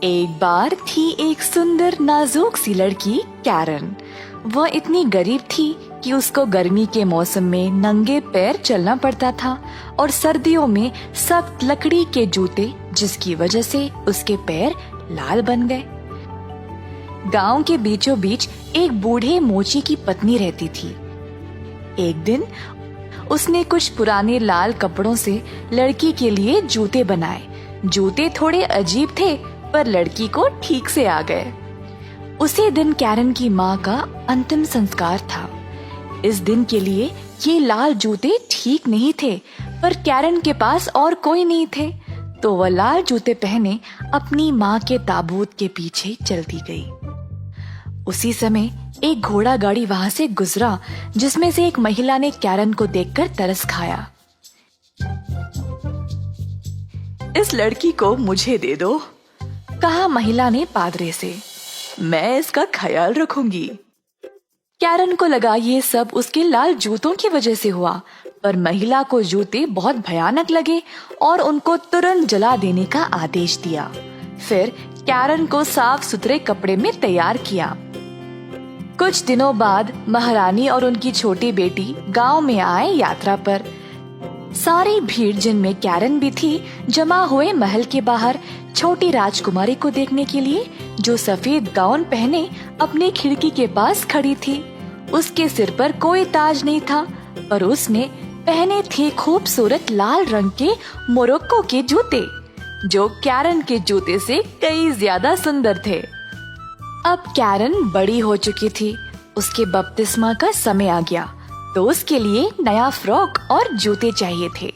एक बार थी एक सुंदर नाजुक सी लड़की कैरन। वह इतनी गरीब थी कि उसको गर्मी के मौसम में नंगे पैर चलना पड़ता था और सर्दियों में सख्त लकड़ी के जूते, जिसकी वजह से उसके पैर लाल बन गए। गांव के बीचों बीच एक बूढ़े मोची की पत्नी रहती थी। एक दिन उसने कुछ पुराने लाल कपड़ों से लड़की के लिए जूते बनाए। जूते थोड़े अजीब थे पर लड़की को ठीक से आ गए। उसी दिन कैरन की माँ का अंतिम संस्कार था। इस दिन के लिए ये लाल जूते ठीक नहीं थे, पर कैरन के पास और कोई नहीं थे, तो वह लाल जूते पहने अपनी माँ के ताबूत के पीछे चलती गई। उसी समय एक घोड़ा गाड़ी वहां से गुजरा, जिसमें से एक महिला ने कैरन को देखकर तरस खाया। इस लड़की को मुझे दे दो, कहा महिला ने पादरे से। मैं इसका ख्याल रखूंगी। कैरन को लगा ये सब उसके लाल जूतों की वजह से हुआ, पर महिला को जूते बहुत भयानक लगे और उनको तुरंत जला देने का आदेश दिया। फिर कैरन को साफ सुथरे कपड़े में तैयार किया। कुछ दिनों बाद महारानी और उनकी छोटी बेटी गांव में आए यात्रा पर। सारी भीड़, जिनमें कैरन भी थी, जमा हुए महल के बाहर छोटी राजकुमारी को देखने के लिए, जो सफेद गाउन पहने अपने खिड़की के पास खड़ी थी। उसके सिर पर कोई ताज नहीं था, पर उसने पहने थे खूबसूरत लाल रंग के मोरक्को के जूते, जो कैरन के जूते से कई ज्यादा सुंदर थे। अब कैरन बड़ी हो चुकी थी। उसके बपतिस्मा का समय आ गया, तो उसके लिए नया फ्रॉक और जूते चाहिए थे।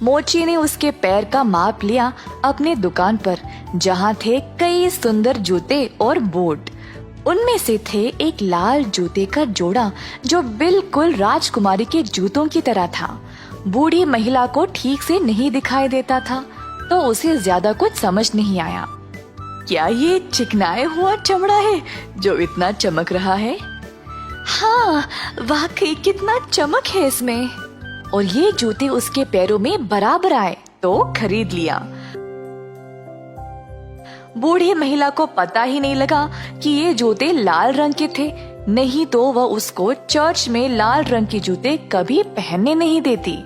मोची ने उसके पैर का माप लिया अपने दुकान पर, जहाँ थे कई सुंदर जूते और बूट। उनमें से थे एक लाल जूते का जोड़ा, जो बिल्कुल राजकुमारी के जूतों की तरह था। बूढ़ी महिला को ठीक से नहीं दिखाई देता था, तो उसे ज्यादा कुछ समझ नहीं आया। क्या ये चिकनाए हुआ चमड़ा है जो इतना चमक रहा है? हाँ, वाकई कितना चमक है इसमें। और ये जूते उसके पैरों में बराबर आए, तो खरीद लिया। बूढ़ी महिला को पता ही नहीं लगा कि ये जूते लाल रंग के थे, नहीं तो वह उसको चर्च में लाल रंग के जूते कभी पहनने नहीं देती।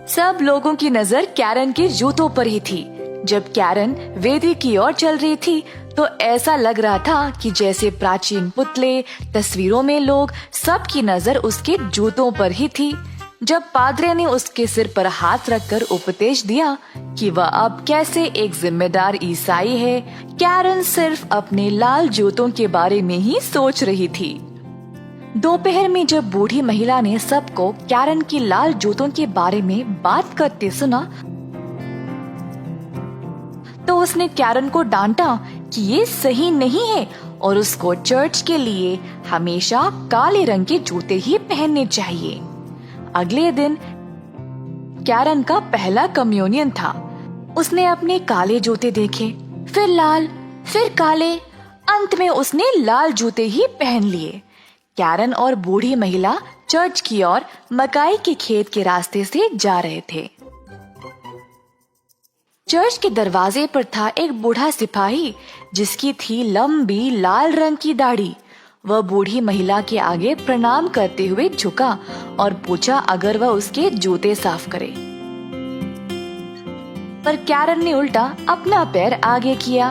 सब लोगों की नजर कैरन के जूतों पर ही थी। जब कैरन वेदी की ओर चल रही थी, तो ऐसा लग रहा था कि जैसे प्राचीन पुतले, तस्वीरों में लोग, सबकी नजर उसके जूतों पर ही थी। जब पादरे ने उसके सिर पर हाथ रखकर उपदेश दिया कि वह अब कैसे एक जिम्मेदार ईसाई है, कैरन सिर्फ अपने लाल जूतों के बारे में ही सोच रही थी। दोपहर में जब बूढ़ी महिला ने सबको कैरन की लाल जूतों के बारे में बात करते सुना, तो उसने कैरन को डांटा कि ये सही नहीं है और उसको चर्च के लिए हमेशा काले रंग के जूते ही पहनने चाहिए। अगले दिन कैरन का पहला कम्युनियन था। उसने अपने काले जूते देखे, फिर लाल, फिर काले, अंत में उसने लाल जूते ही पहन लिए। कैरन और बूढ़ी महिला चर्च की ओर मकाई के खेत के रास्ते से जा रहे थे। चर्च के दरवाजे पर था एक बूढ़ा सिपाही, जिसकी थी लंबी लाल रंग की दाढ़ी। वह बूढ़ी महिला के आगे प्रणाम करते हुए झुका और पूछा अगर वह उसके जूते साफ करे। पर कैरन ने उल्टा अपना पैर आगे किया।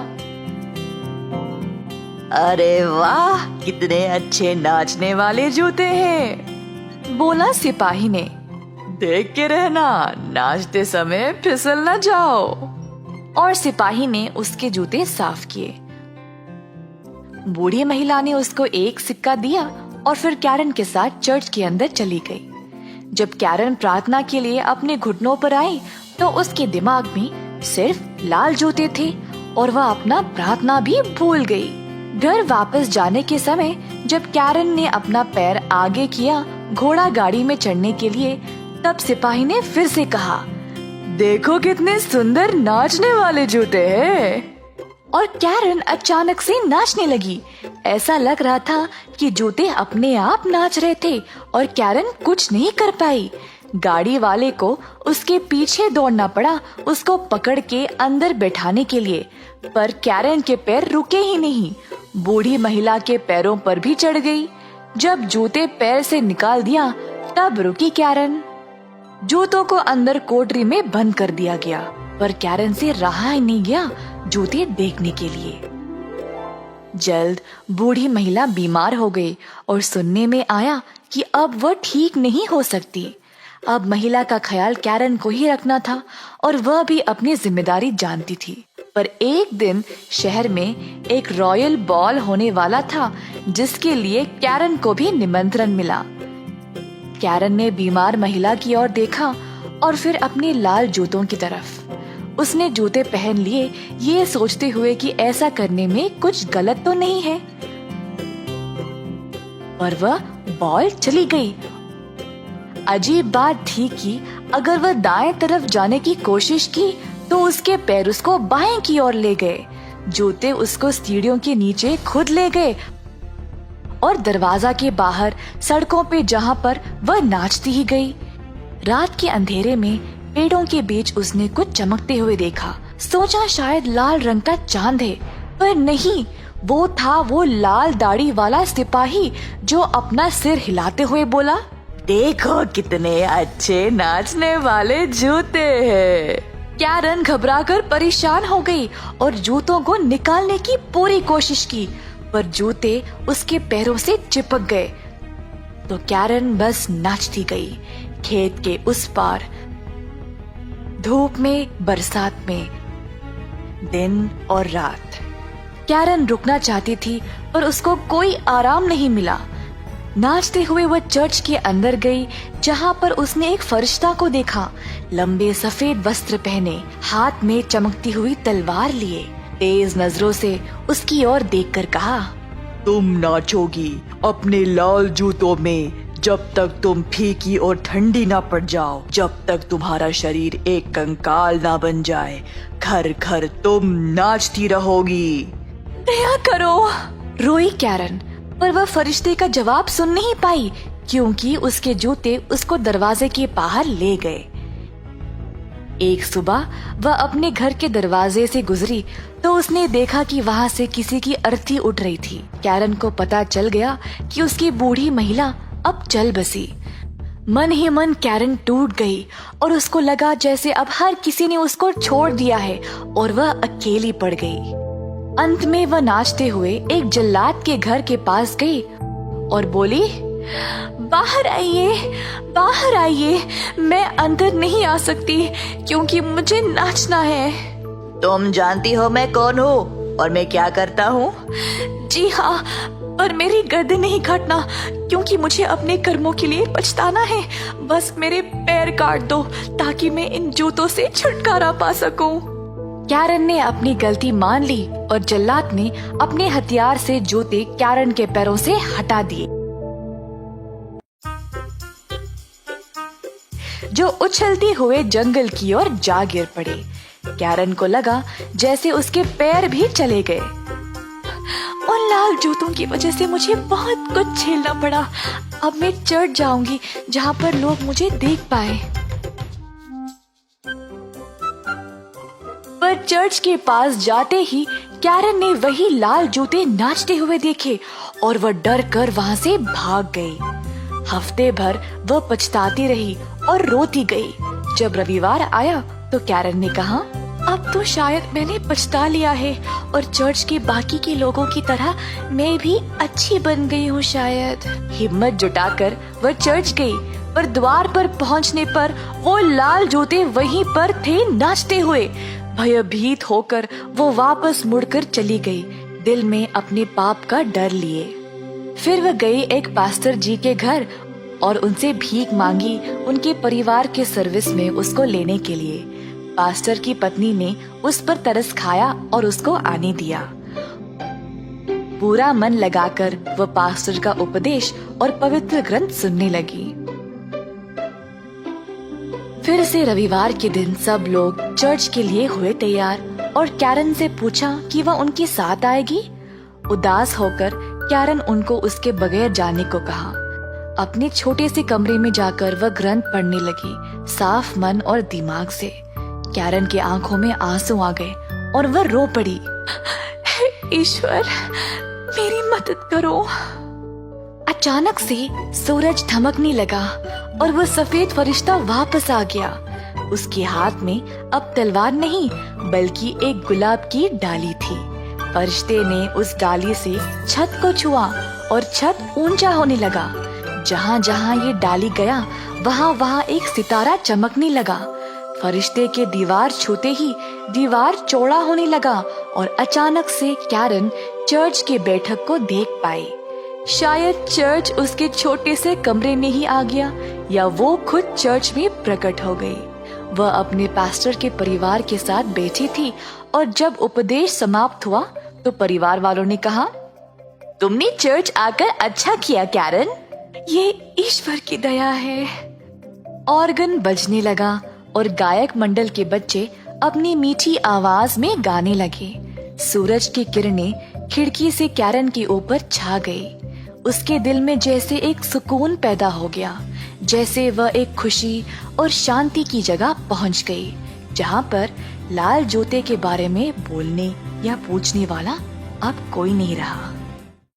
अरे वाह, कितने अच्छे नाचने वाले जूते हैं, बोला सिपाही ने। देख के रहना, नाचते समय फिसल न जाओ। और सिपाही ने उसके जूते साफ किए। बूढ़ी महिला ने उसको एक सिक्का दिया और फिर कैरन के साथ चर्च के अंदर चली गई। जब कैरन प्रार्थना के लिए अपने घुटनों पर आई, तो उसके दिमाग में सिर्फ लाल जूते थे और वह अपना प्रार्थना भी भूल गई। घर वापस जाने के समय जब कैरन ने अपना पैर आगे किया घोड़ा गाड़ी में चढ़ने के लिए, तब सिपाही ने फिर से कहा, देखो कितने सुंदर नाचने वाले जूते हैं। और कैरन अचानक से नाचने लगी। ऐसा लग रहा था कि जूते अपने आप नाच रहे थे और कैरन कुछ नहीं कर पाई। गाड़ी वाले को उसके पीछे दौड़ना पड़ा उसको पकड़ के अंदर बैठाने के लिए, पर कैरन के पैर रुके ही नहीं। बूढ़ी महिला के पैरों पर भी चढ़ गई। जब जूते पैर से निकाल दिया तब रुकी कैरन। जूतों को अंदर कोठरी में बंद कर दिया गया, पर कैरन से रहा ही नहीं गया जूते देखने के लिए। जल्द बूढ़ी महिला बीमार हो गई और सुनने में आया कि अब वह ठीक नहीं हो सकती। अब महिला का ख्याल कैरन को ही रखना था और वह भी अपनी जिम्मेदारी जानती थी। पर एक दिन शहर में एक रॉयल बॉल होने वाला था जिसके लिए कैरन को भी निमंत्रण मिला। कैरन ने बीमार महिला की ओर देखा और फिर अपने लाल जूतों की तरफ। उसने जूते पहन लिए, ये सोचते हुए कि ऐसा करने में कुछ गलत तो नहीं है। पर वह बॉल चली गई। अजीब बात थी कि अगर वह दाएं तरफ जाने की कोशिश की तो उसके पैर उसको बाएं की ओर ले गए। जूते उसको सीढ़ियों के नीचे खुद ले गए और दरवाजा के बाहर सड़कों पे जहां पर वह नाचती ही गई। रात के अंधेरे में पेड़ों के बीच उसने कुछ चमकते हुए देखा। सोचा शायद लाल रंग का चांद है, पर नहीं, वो था वो लाल दाढ़ी वाला सिपाही जो अपना सिर हिलाते हुए बोला, देखो कितने अच्छे नाचने वाले जूते हैं। कैरन घबराकर परेशान हो गई और जूतों को निकालने की पूरी कोशिश की, पर जूते उसके पैरों से चिपक गए। तो कैरन बस नाचती गई, खेत के उस पार, धूप में, बरसात में, दिन और रात। कैरन रुकना चाहती थी पर उसको कोई आराम नहीं मिला। नाचते हुए वह चर्च के अंदर गई जहां पर उसने एक फरिश्ता को देखा, लंबे सफेद वस्त्र पहने, हाथ में चमकती हुई तलवार लिए। तेज नजरों से उसकी ओर देखकर कहा, तुम नाचोगी अपने लाल जूतों में जब तक तुम फीकी और ठंडी ना पड़ जाओ, जब तक तुम्हारा शरीर एक कंकाल ना बन जाए। घर घर तुम नाचती रहोगी। दया करो, रोई कैरन, पर वह फरिश्ते का जवाब सुन नहीं पाई क्योंकि उसके जूते उसको दरवाजे के बाहर ले गए। एक सुबह वह अपने घर के दरवाजे से गुजरी तो उसने देखा कि वहाँ से किसी की अर्थी उठ रही थी। कैरन को पता चल गया कि उसकी बूढ़ी महिला अब चल बसी। मन ही मन कैरन टूट गई और उसको लगा जैसे अब हर किसी ने उसको छोड़ दिया है और वह अकेली पड़ गई। अंत में वह नाचते हुए एक जल्लाद के घर के पास गई और बोली, बाहर आइए, बाहर आइए, मैं अंदर नहीं आ सकती क्योंकि मुझे नाचना है। तुम जानती हो मैं कौन हूँ और मैं क्या करता हूँ? जी हाँ, पर मेरी गर्दन नहीं काटना क्योंकि मुझे अपने कर्मों के लिए पछताना है। बस मेरे पैर काट दो ताकि मैं इन जूतों से छुटकारा पा सकूं। कैरन ने अपनी गलती मान ली और जल्लाद ने अपने हथियार से जूते कैरन के पैरों से हटा दिए, जो उछलते हुए जंगल की ओर जा गिर पड़े। कैरन को लगा जैसे उसके पैर भी चले गए। उन लाल जूतों की वजह से मुझे बहुत कुछ झेलना पड़ा। अब मैं चढ़ जाऊंगी जहाँ पर लोग मुझे देख पाए। पर चर्च के पास जाते ही कैरन ने वही लाल जूते नाचते हुए देखे और वह डर कर वहाँ से भाग गई। हफ्ते भर वह पछताती रही और रोती गई। जब रविवार आया तो कैरन ने कहा, अब तो शायद मैंने पछता लिया है और चर्च के बाकी के लोगों की तरह मैं भी अच्छी बन गई हूँ शायद। हिम्मत जुटाकर वह चर्च गई, पर द्वार पर पहुँचने पर वो लाल जूते वहीं पर थे नाचते हुए। भयभीत होकर वो वापस मुड़कर चली गई, दिल में अपने पाप का डर लिए। फिर वह गई एक पास्टर जी के घर और उनसे भीख मांगी उनके परिवार के सर्विस में उसको लेने के लिए। पास्टर की पत्नी ने उस पर तरस खाया और उसको आने दिया। पूरा मन लगाकर वह पास्टर का उपदेश और पवित्र ग्रंथ सुनने लगी। फिर से रविवार के दिन सब लोग चर्च के लिए हुए तैयार और कैरन से पूछा कि वह उनके साथ आएगी। उदास होकर कैरन उनको उसके बगैर जाने को कहा। अपने छोटे से कमरे में जाकर वह ग्रंथ पढ़ने लगी, साफ मन और दिमाग से। कैरन की आंखों में आंसू आ गए और वह रो पड़ी। ईश्वर, मेरी मदद करो। अचानक से सूरज धमकने लगा और वह सफेद फरिश्ता वापस आ गया। उसके हाथ में अब तलवार नहीं बल्कि एक गुलाब की डाली थी। फरिश्ते ने उस डाली से छत को छुआ और छत ऊंचा होने लगा। जहाँ जहाँ ये डाली गया वहाँ वहाँ एक सितारा चमकने लगा। फरिश्ते के दीवार छूते ही दीवार चौड़ा होने लगा और अचानक से कैरन चर्च के बैठक को देख पाई। शायद चर्च उसके छोटे से कमरे में ही आ गया या वो खुद चर्च में प्रकट हो गई। वह अपने पास्टर के परिवार के साथ बैठी थी और जब उपदेश समाप्त हुआ तो परिवार वालों ने कहा, तुमने चर्च आकर अच्छा किया कैरन। ये ईश्वर की दया है। ऑर्गन बजने लगा और गायक मंडल के बच्चे अपनी मीठी आवाज में गाने लगे। सूरज की किरणें खिड़की से कैरन के ऊपर छा गई। उसके दिल में जैसे एक सुकून पैदा हो गया, जैसे वह एक खुशी और शांति की जगह पहुंच गई, जहां पर लाल जूते के बारे में बोलने या पूछने वाला अब कोई नहीं रहा।